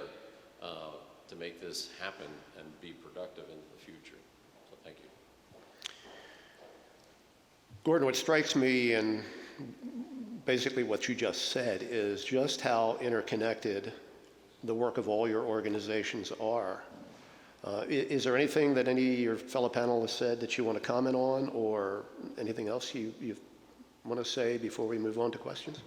to make this happen and be productive in the future. So thank you.
Gordon, what strikes me in basically what you just said is just how interconnected the work of all your organizations are. Is there anything that any of your fellow panelists said that you want to comment on, or anything else you want to say before we move on to questions?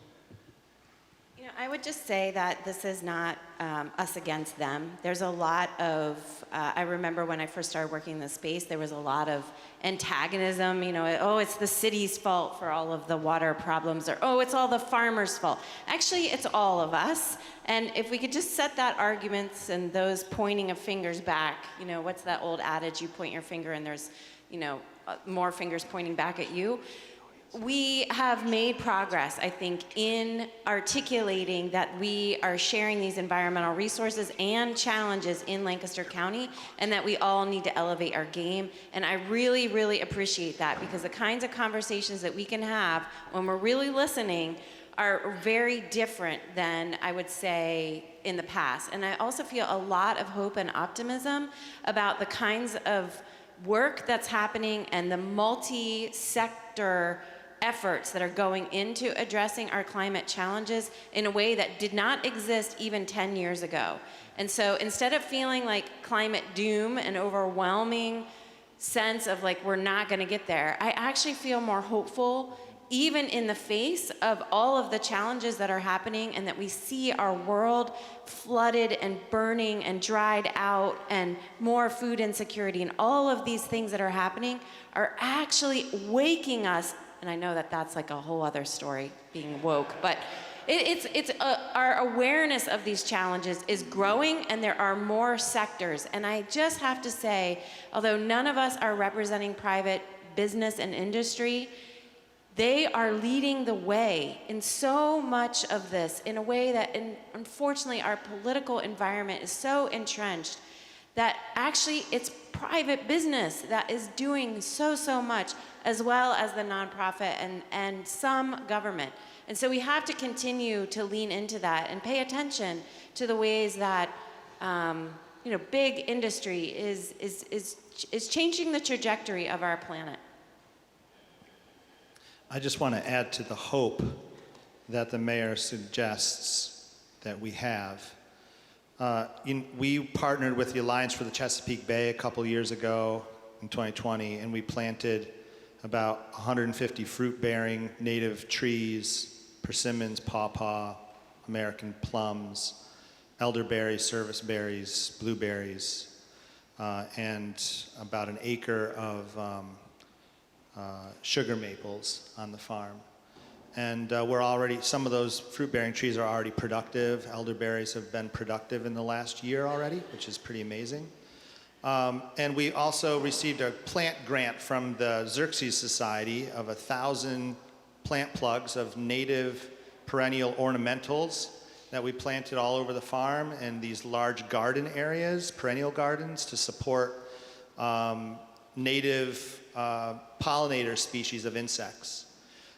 You know, I would just say that this is not us against them. There's a lot of, I remember when I first started working in this space, there was a lot of antagonism, you know, oh, it's the city's fault for all of the water problems, or oh, it's all the farmers' fault. Actually, it's all of us. And if we could just set that arguments and those pointing of fingers back, you know, what's that old adage, you point your finger and there's, you know, more fingers pointing back at you. We have made progress, I think, in articulating that we are sharing these environmental resources and challenges in Lancaster County, and that we all need to elevate our game. And I really, really appreciate that, because the kinds of conversations that we can have when we're really listening are very different than I would say in the past. And I also feel a lot of hope and optimism about the kinds of work that's happening and the multi-sector efforts that are going into addressing our climate challenges in a way that did not exist even 10 years ago. And so instead of feeling like climate doom and overwhelming sense of like we're not going to get there, I actually feel more hopeful even in the face of all of the challenges that are happening, and that we see our world flooded and burning and dried out, and more food insecurity, and all of these things that are happening are actually waking us. And I know that that's like a whole other story, being woke, but our awareness of these challenges is growing, and there are more sectors. And I just have to say, although none of us are representing private business and industry, they are leading the way in so much of this in a way that, unfortunately, our political environment is so entrenched that actually it's private business that is doing so much, as well as the nonprofit and some government. And so we have to continue to lean into that and pay attention to the ways that big industry is changing the trajectory of our planet.
I just want to add to the hope that the mayor suggests that we have. We partnered with the Alliance for the Chesapeake Bay a couple years ago in 2020, and we planted about 150 fruit-bearing native trees: persimmons, pawpaw, American plums, elderberries, service berries, blueberries, and about an acre of sugar maples on the farm. And some of those fruit-bearing trees are already productive. Elderberries have been productive in the last year already, which is pretty amazing. And we also received a plant grant from the Xerxes Society of 1,000 plant plugs of native perennial ornamentals that we planted all over the farm in these large garden areas, perennial gardens, to support native pollinator species of insects.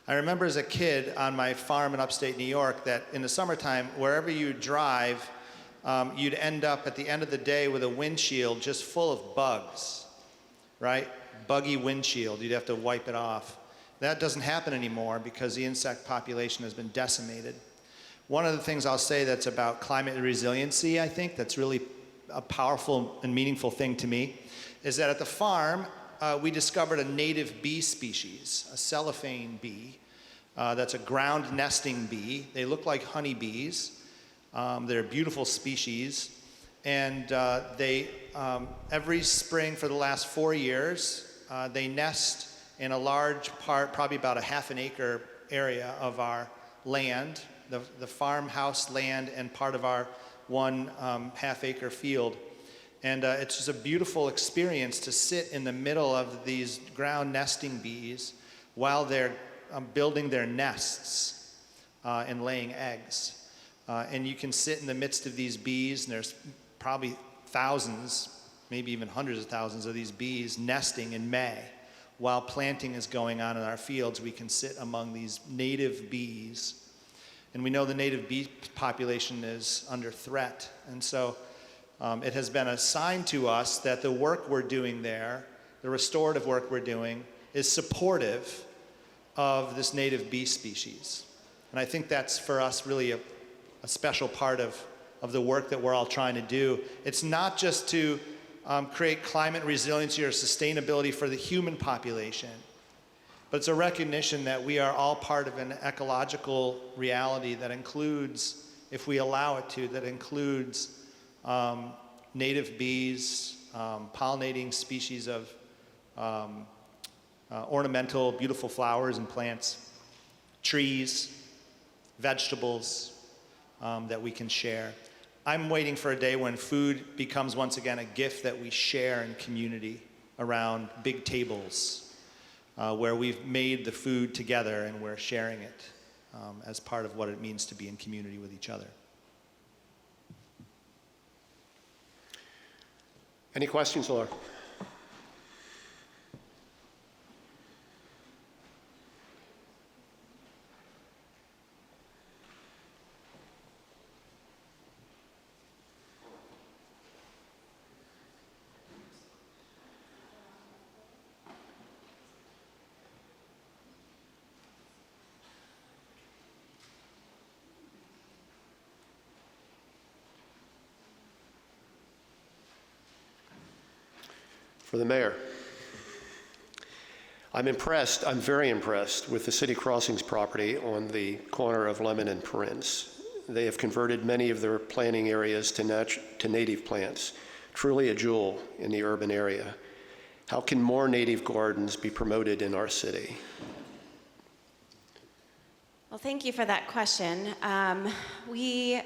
I remember as a kid on my farm in upstate New York that in the summertime, wherever you drive, you'd end up at the end of the day with a windshield just full of bugs, right? Buggy windshield, you'd have to wipe it off. That doesn't happen anymore because the insect population has been decimated. One of the things I'll say that's about climate resiliency, I think, that's really a powerful and meaningful thing to me, is that at the farm, we discovered a native bee species, a cellophane bee. That's a ground nesting bee. They look like honeybees. They're a beautiful species. And they, every spring for the last 4 years, they nest in a large part, probably about a half an acre area of our land, the farmhouse land and part of our one half-acre field. And it's just a beautiful experience to sit in the middle of these ground nesting bees while they're building their nests and laying eggs. And you can sit in the midst of these bees, and there's probably thousands, maybe even hundreds of thousands of these bees nesting in May. While planting is going on in our fields, we can sit among these native bees. And we know the native bee population is under threat. And so it has been assigned to us that the work we're doing there, the restorative work we're doing, is supportive of this native bee species. And I think that's for us really a special part of the work that we're all trying to do. It's not just to create climate resiliency or sustainability for the human population, but it's a recognition that we are all part of an ecological reality that includes, if we allow it to, that includes native bees, pollinating species of ornamental, beautiful flowers and plants, trees, vegetables that we can share. I'm waiting for a day when food becomes once again a gift that we share in community around big tables where we've made the food together and we're sharing it as part of what it means to be in community with each other.
Any questions, Laura? For the mayor. I'm very impressed with the City Crossings property on the corner of Lemon and Prince. They have converted many of their planting areas to native plants, truly a jewel in the urban area. How can more native gardens be promoted in our city?
Well, thank you for that question. We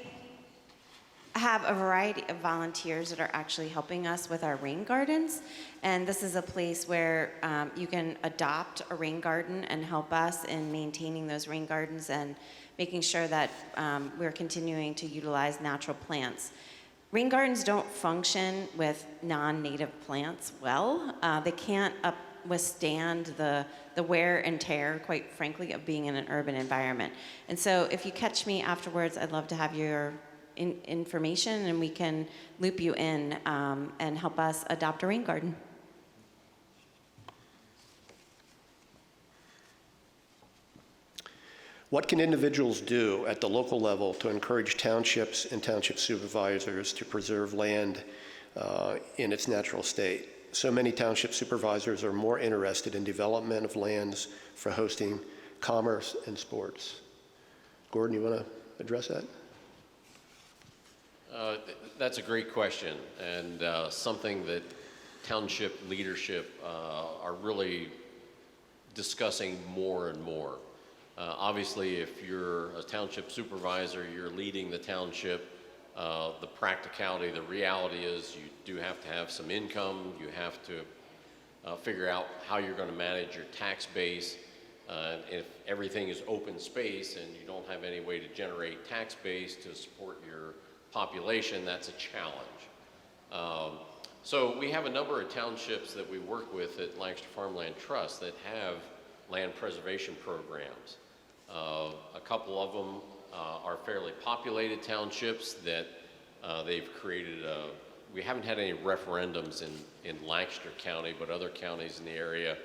have a variety of volunteers that are actually helping us with our rain gardens. And this is a place where you can adopt a rain garden and help us in maintaining those rain gardens and making sure that we're continuing to utilize natural plants. Rain gardens don't function with non-native plants well. They can't withstand the wear and tear, quite frankly, of being in an urban environment. And so if you catch me afterwards, I'd love to have your information and we can loop you in and help us adopt a rain garden.
What can individuals do at the local level to encourage townships and township supervisors to preserve land in its natural state? So many township supervisors are more interested in development of lands for hosting commerce and sports. Gordon, you want to address that?
That's a great question, and something that township leadership are really discussing more and more. Obviously, if you're a township supervisor, you're leading the township. The practicality, the reality is you do have to have some income. You have to figure out how you're going to manage your tax base. If everything is open space and you don't have any way to generate tax base to support your population, that's a challenge. So we have a number of townships that we work with at Lancaster Farmland Trust that have land preservation programs. A couple of them are fairly populated townships that they've created. We haven't had any referendums in Lancaster County, but other counties in the area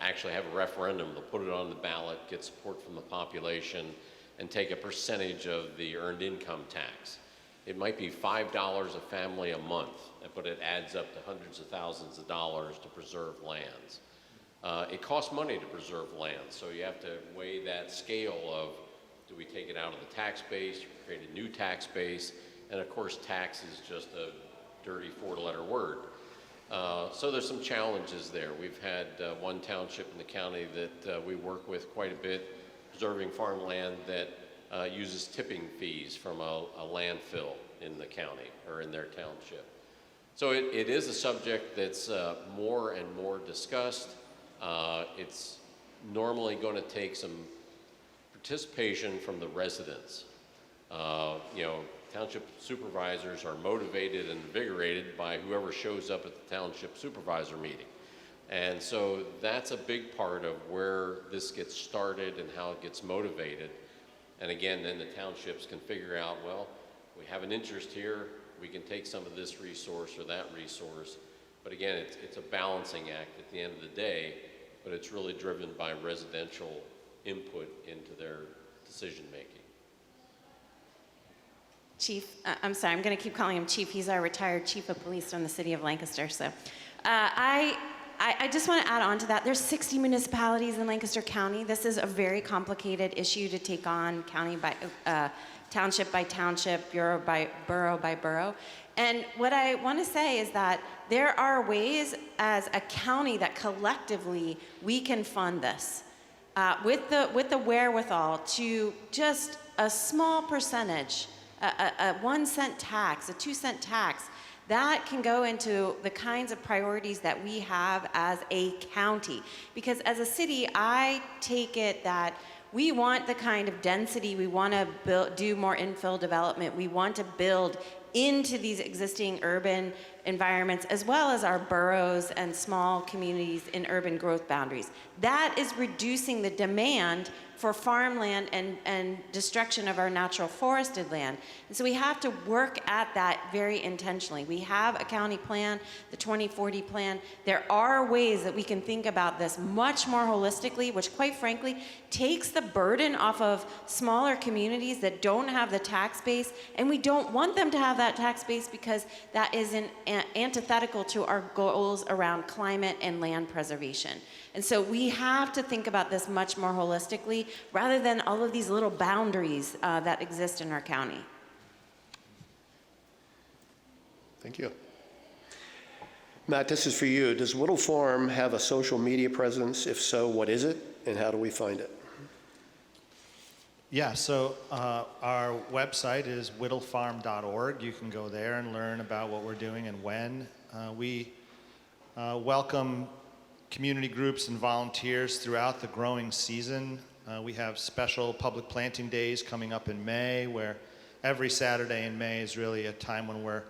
actually have a referendum. They'll put it on the ballot, get support from the population, and take a percentage of the earned income tax. It might be $5 a family a month, but it adds up to hundreds of thousands of dollars to preserve lands. It costs money to preserve land, so you have to weigh that scale of, do we take it out of the tax base, create a new tax base, and of course tax is just a dirty four-letter word. So there's some challenges there. We've had one township in the county that we work with quite a bit, preserving farmland that uses tipping fees from a landfill in the county or in their township. So it is a subject that's more and more discussed. It's normally going to take some participation from the residents. Township supervisors are motivated and invigorated by whoever shows up at the township supervisor meeting. And so that's a big part of where this gets started and how it gets motivated. And again, then the townships can figure out, well, we have an interest here, we can take some of this resource or that resource. But again, it's a balancing act at the end of the day, but it's really driven by residential input into their decision making.
Chief, I'm sorry, I'm going to keep calling him Chief. He's our retired Chief of Police from the city of Lancaster. So I just want to add on to that. There's 60 municipalities in Lancaster County. This is a very complicated issue to take on county by township by township, borough by borough. And what I want to say is that there are ways as a county that collectively we can fund this with the wherewithal to just a small percentage, a 1 cent tax, a 2 cent tax, that can go into the kinds of priorities that we have as a county. Because as a city, I take it that we want the kind of density, we want to do more infill development, we want to build into these existing urban environments, as well as our boroughs and small communities in urban growth boundaries. That is reducing the demand for farmland and destruction of our natural forested land. And so we have to work at that very intentionally. We have a county plan, the 2040 plan. There are ways that we can think about this much more holistically, which quite frankly takes the burden off of smaller communities that don't have the tax base, and we don't want them to have that tax base because that is antithetical to our goals around climate and land preservation. And so we have to think about this much more holistically rather than all of these little boundaries that exist in our county.
Thank you. Matt, this is for you. Does Wittel Farm have a social media presence? If so, what is it, and how do we find it?
Yeah, so our website is whittlefarm.org. You can go there and learn about what we're doing and when. We welcome community groups and volunteers throughout the growing season. We have special public planting days coming up in May, where every Saturday in May is really a time when we're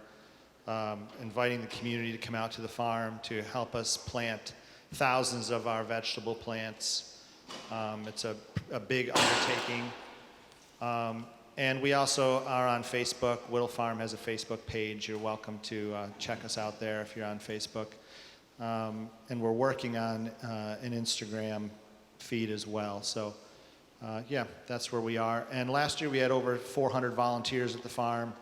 inviting the community to come out to the farm to help us plant thousands of our vegetable plants. It's a big undertaking. And we also are on Facebook. Wittel Farm has a Facebook page. You're welcome to check us out there if you're on Facebook. And we're working on an Instagram feed as well. So, yeah, that's where we are. And last year we had over 400 volunteers at the farm.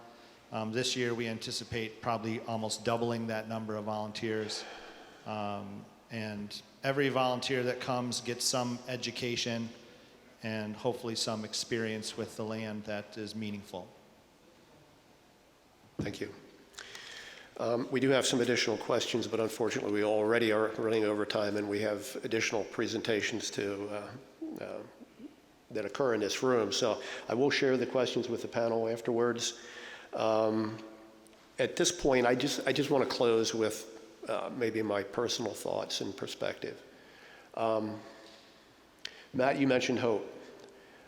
This year we anticipate probably almost doubling that number of volunteers. And every volunteer that comes gets some education and hopefully some experience with the land that is meaningful.
Thank you. We do have some additional questions, but unfortunately we already are running over time, and we have additional presentations that occur in this room. So I will share the questions with the panel afterwards. At this point, I just want to close with maybe my personal thoughts and perspective. Matt, you mentioned hope.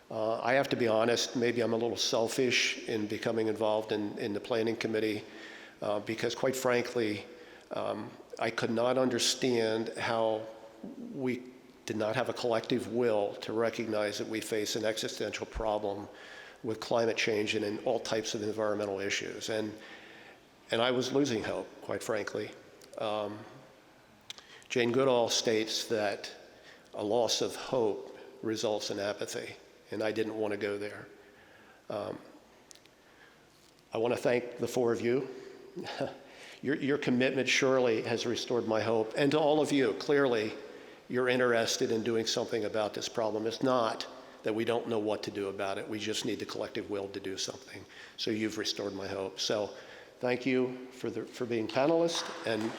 I have to be honest, maybe I'm a little selfish in becoming involved in the planning committee because quite frankly, I could not understand how we did not have a collective will to recognize that we face an existential problem with climate change and in all types of environmental issues. And I was losing hope, quite frankly. Jane Goodall states that a loss of hope results in apathy, and I didn't want to go there. I want to thank the four of you. Your commitment surely has restored my hope. And to all of you, clearly, you're interested in doing something about this problem. It's not that we don't know what to do about it. We just need the collective will to do something. So you've restored my hope. So thank you for being panelists, and